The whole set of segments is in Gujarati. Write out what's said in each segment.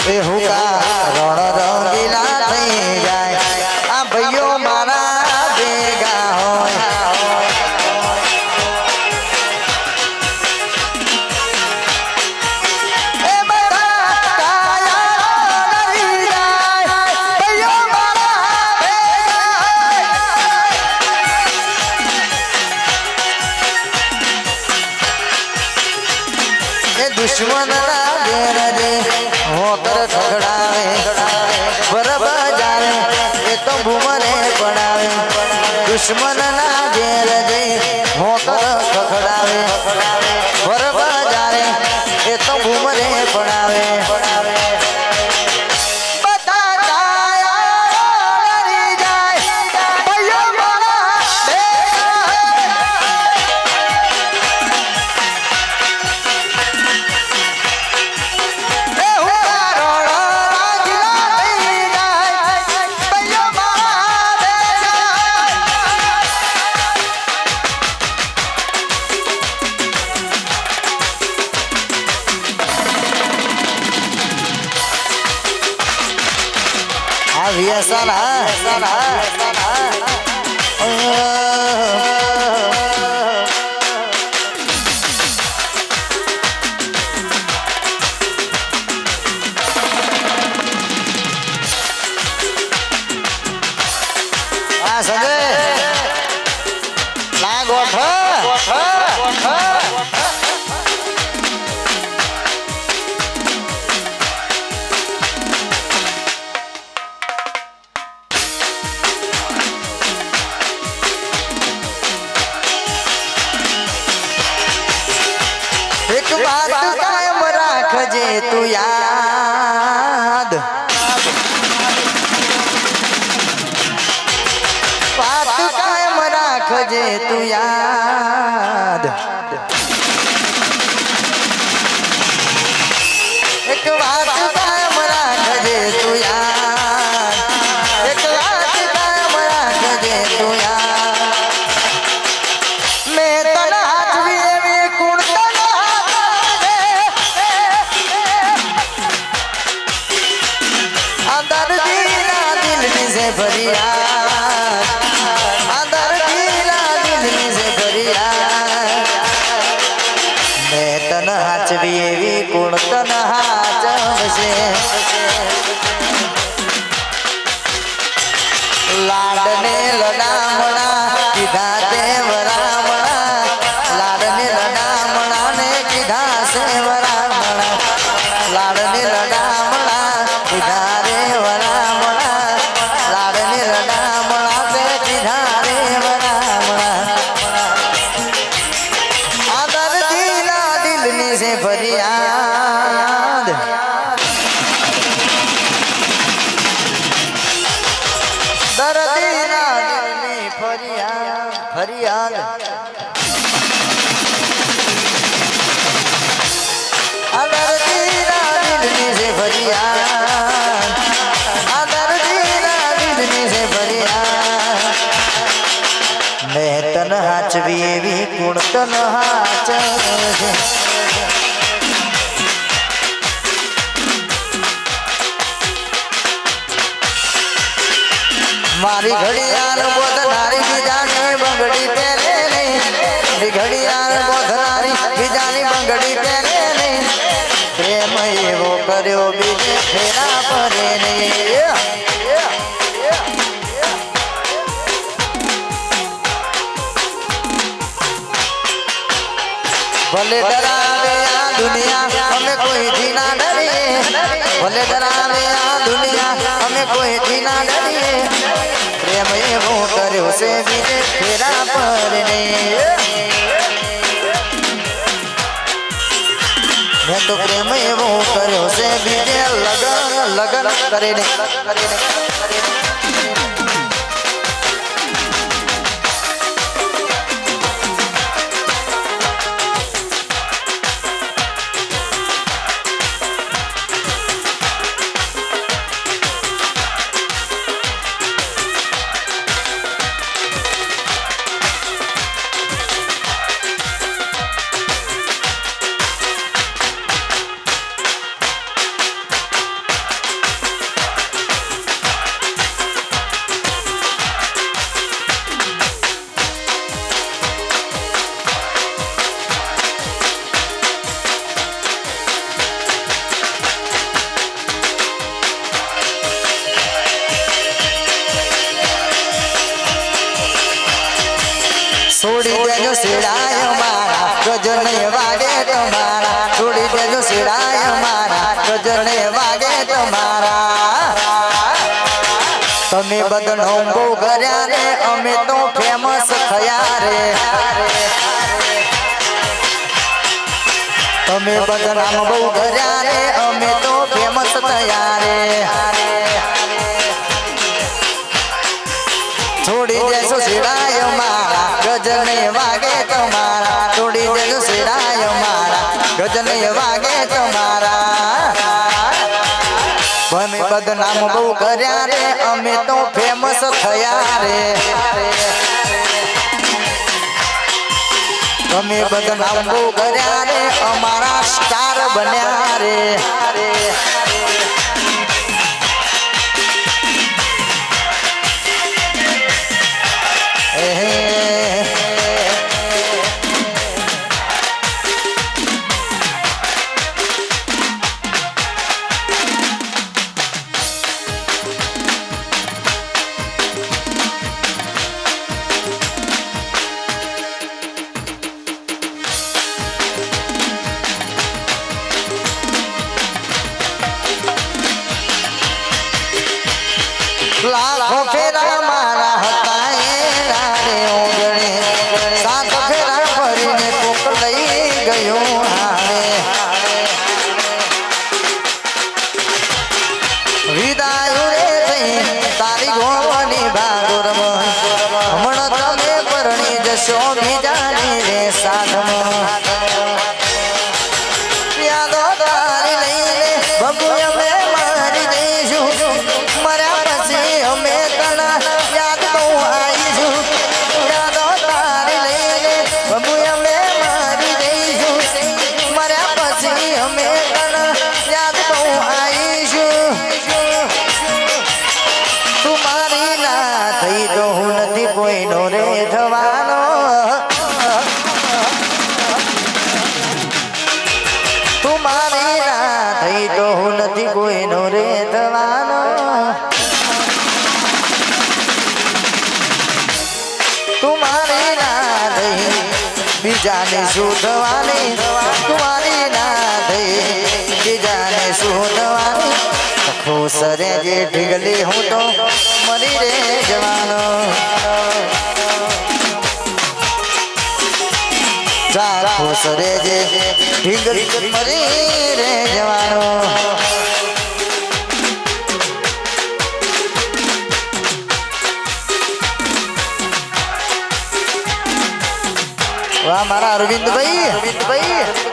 એ હુકા રણ રંગીલા થઈ જાય આ ભાઈઓ મારા ભેગા હોય दुश्मन घेर दे होकर खगड़ावे बरबर जावे ये तो भूमरे पड़ावे दुश्मन ना घेर दे होकर खगड़ावे बरबर जावे ये तो भूमरे पड़ावे तू याद बात कायम राखजे तू याद एक बात कायम राखजे तू याद एक बात कायम राखजे तू याद मैं तना हाथ भी कुण फरियाद अंदर दिला दिल से फरियाद मैं तन हाचवी एवी कोण तन हाचवशे लाडने लडामणा कीधा ते वरामणा लाडने लडामणा ने कीधा से वरामणा लाडने लडामणा कीधा रे वरामणा फरियाद दर्दीना दिलनी फरियाद फरियाद दर्दीना दिलनी से फरियाद दर्दीना दिलनी से फरियाद मैं तन हाचवी एवी कुण तन हाचवे मारी घड़ियाल बोधनारी बीजानी बंगड़ी पहने नहीं घड़ियाल बोधनारी बीजानी बंगड़ी पहने नहीं प्रेम एवो कर्यो बीजे फेरा परे नहीं भले डरावे आ दुनिया हमें कोई थी ना डरिए भले डरावे आ दुनिया हमें कोई थी ना डरिए प्रेम एवो कर्यो से बीजे फेरा पर मैं तो प्रेम एवो कर्यो से बीजे लगन लगन करे ગજને વાગે તમારા છોડી દેજો શિરાય મારા ગજને વાગે તમારા તમે બદનામ બહુ કર્યા રે અમે તો ફેમસ થયા રે તમે બદનામ બહુ કર્યા રે અમે તો ફેમસ થયા રે છોડી દેશો શિરાય મારા ગજને વાગે તમારા છોડી દેશો શિરાય મારા ગજને વાગે તમારા અમે બદનામ બહુ કર્યા રે અમે તો ફેમસ થયા રે અમે બદનામ બહુ કર્યા રે અમારા સ્ટાર બન્યા રે લાખો ફેરા મારા હતા રે ઓગણે સાત ફેરા ફરીને કોક લઈ ગયું હારે વિદાય રે થઈ તારી ગોવાની ભાગોરમાં હમણાં તમે પરણી જશો બીજાની રે સાધમાં યાદો તારી લઈને બબુ અમે મારી દઈશું મર્યા પછી અમે તને યાદ બહુ આવીશું યાદો તારી લઈને બબુ અમે મારી દઈશું મર્યા પછી અમે તને યાદ બહુ આવીશું તું મારી ના થઈ તો હું નથી કોઈનો રે થવાનો તું મારી ના થઈ તો હું નથી કોઈનો રે થવાનો तुम्हारी ना दही बीजाने शोधवानी तुम्हारी ना दही बीजाने शोधवानी खुश रे जे ढीगली हूँ तो मरी रे जवानो खुश रे जे ढीगली मरी रे जवानो वाह मारा अरविंद भाई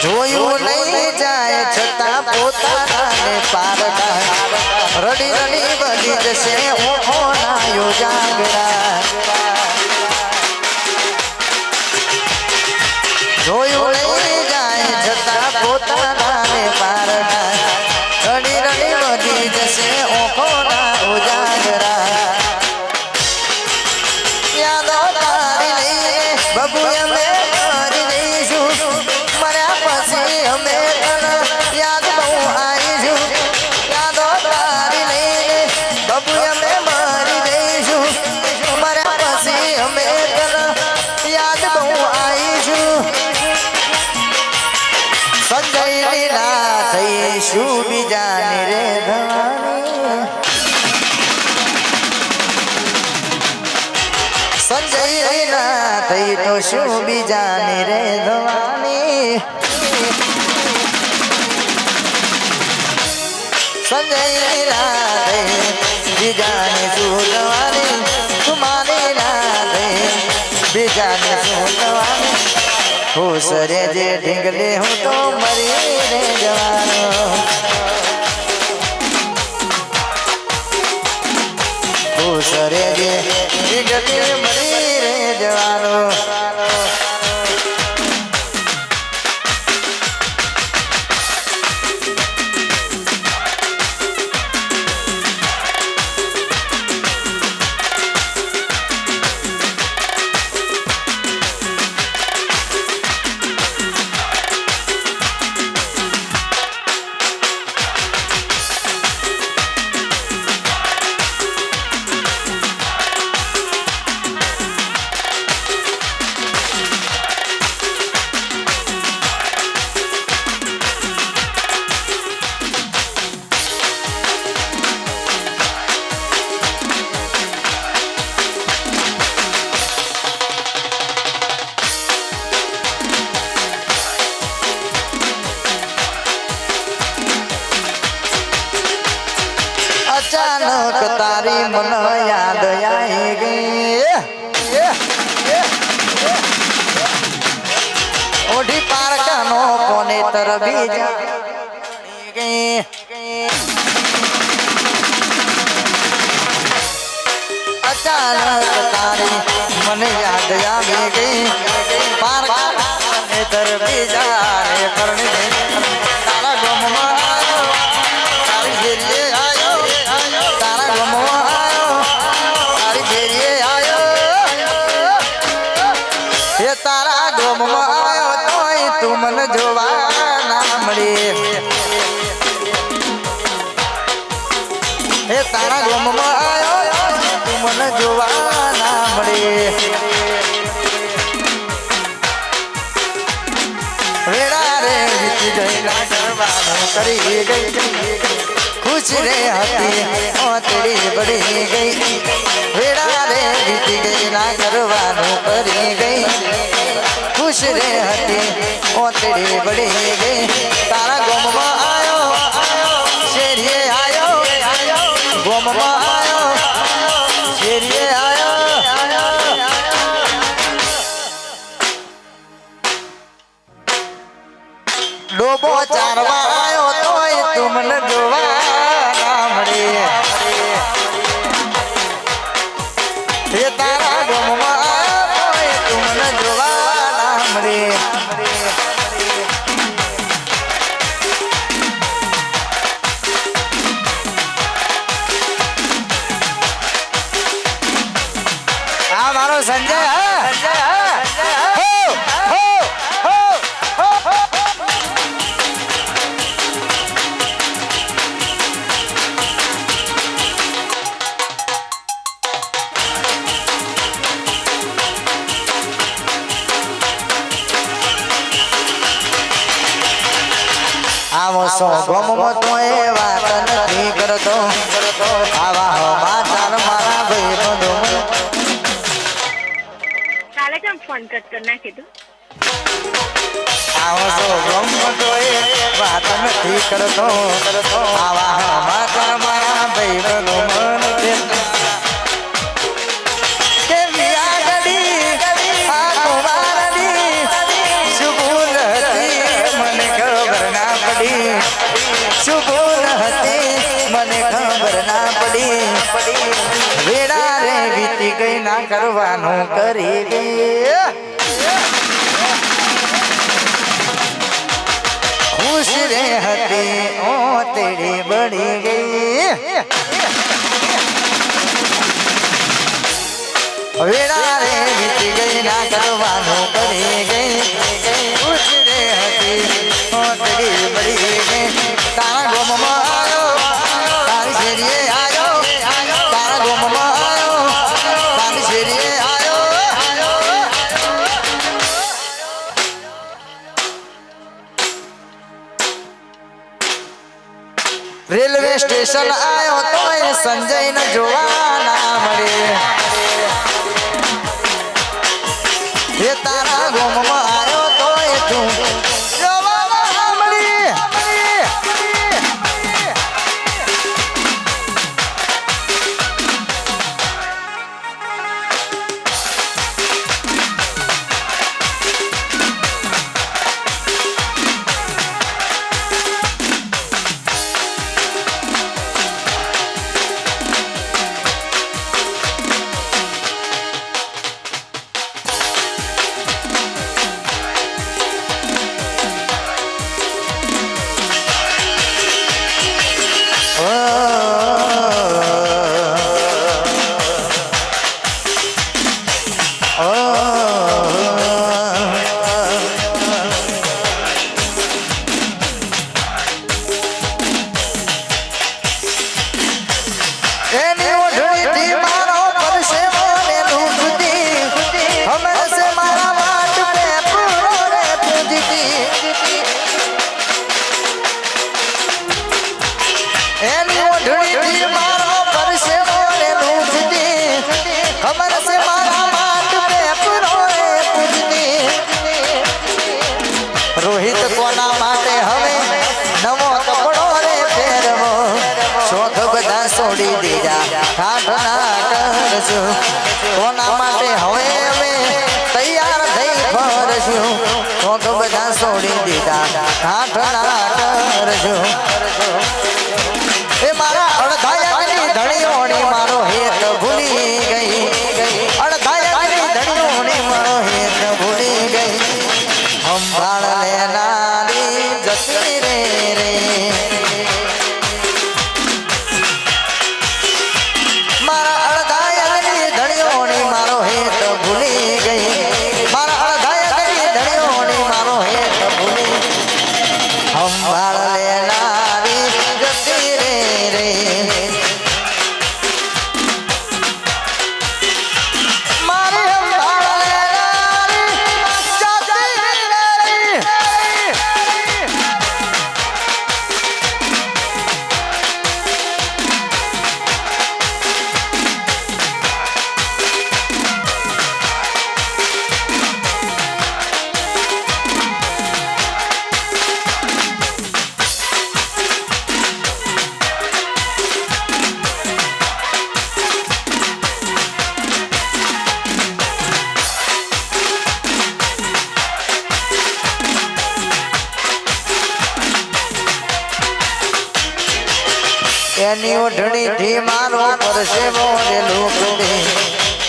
જોયું નહીં જાય છતાં પોતાને પારડા રડી રડી બની જશે ઓખોના યોજાગરા જોયું નહીં જાય છતાં પોતાને પારડા રડી રડી બની જશે ઓખોના ઉજાગરા યાદો તારી લઈને બબુ અમે મારી દઈશું અમે તને યાદ બહુ આવીશું યાદો તારી લઈને બબુ અમે મારી દઈશું મર્યા પછી અમે તને યાદ બહુ આવીશું સંજયની ના થઈશું બીજાની રે ધવાની સંજયની ના થઈ તો શું બીજાની રે ધવાની संजय राधे बीजाने सुनवाने तुम्हारे राधे बीजाने सुनवाने खुश रे जे ढींगले हूँ तो मरी रे जवानो खुश रे जे ढींगले मरी रे जवानो અચાનક તારી મન યાદ આવી ગઈ ઓઢી પારકાનો કોને તરબી ગઈ અચાનક તારી મને યાદ આવી ગઈ પારકાને તરબી જાને કરણી તારા ગમમાં તારી જેરીએ આયો તારા ગમમાં આયો તારી જેરીએ આયો હે તારા ગમમાં આયો તોય તું મને જોવા ના મળી હે તારા ગમમાં આયો તું મને જોવા ના મળી વેડા રે વીતી ગઈ કરવાનું કરી ગઈ ખુશ રે હતી તેરી બળી ગઈ વેડા રે વીતી ગઈ ના કરવાનું કરી ગઈ ખુશ રે હતી તેરી બળી ગઈ તારા ગોમમાં આયો શેરીએ આયો ગોમમાં આયો શેરીએ આયો ડોબો ચારવા આયો તોય તું મને જોવા ના મળી હે તારા ગમમાં આયો તોય તું મને જોવા ના મળી આ મારો સંજય આવો સો ગમો તો એ વાત નથી કરતો આવા સમાચાર મારા ભાઈ બંધો કાલે કેમ ફોન કરતો ના કીધું આવો સો ગમો તો એ વાત નથી કરતો આવા સમાચાર મારા ભાઈ બંધો મન કે મિયા ગડી આ કુમારની સુબુલ હતી મને ખબર ના પડી સુબુલ હતી મને ખબર ના પડી વેડા રે વીતી ગઈ ના કરવાનું કરી ગઈ ખુશ રે હતી તેડી બળી ગઈ વેડા રે વીતી ગઈ ના કરવાનું કરી ગઈ ખુશ રે હતી તેડી બળી ગઈ તારા ગોમમાં આયો તારી શેરીએ આયો તારા ગોમમાં આયો તારી શેરીએ આયો રેલવે સ્ટેશન આયો તોય સંજય ને જોવા ના મળે હે તારા ગોમમાં આયો તોય તું જોવા ના મળી છોડી દે દીધા ઠાઠના કરશું કોના માટે હવે અમે તૈયાર થઈ ફરશું શોખ બધા છોડી દીધા ઠાઠના કરશું એ મારા અડધાયાની ધણીઓની મારો હેત ભૂલી ગઈ અડધાયાની ધણીઓની મારો હેત ભૂલી ગઈ સંભાળ લેનારી જતી રે મારા અડધાયાની ધણીઓની મારો હેત ભૂલી ગઈ મારા અડધાયાની ધણીઓની મારો હેત ભૂલી સંભાળ લેનારી જતી રે મારી સંભાળ લેનારી જતી રે એની ઓઢણી થી મારો પરસે મોરેલું કુંડે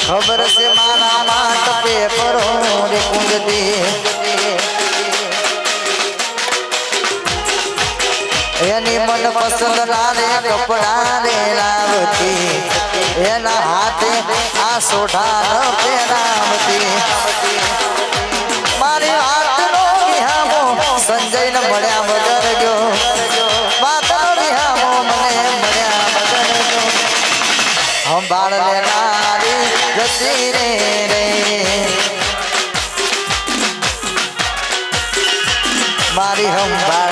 ખબર છે મારા માટ પે પરો રે કુંજતી એની મન પસંદ ના રે કપડા રે લાવતી એના હાથે આ સોઢા ન પહેરાવતી મારી વાતનો વિહામો સંજય ને મળ્યા વગર ગયો વાતનો વિહામો મને મળ્યા વગર ગયો સંભાળ લેનારી જતી રે મારી સંભાળ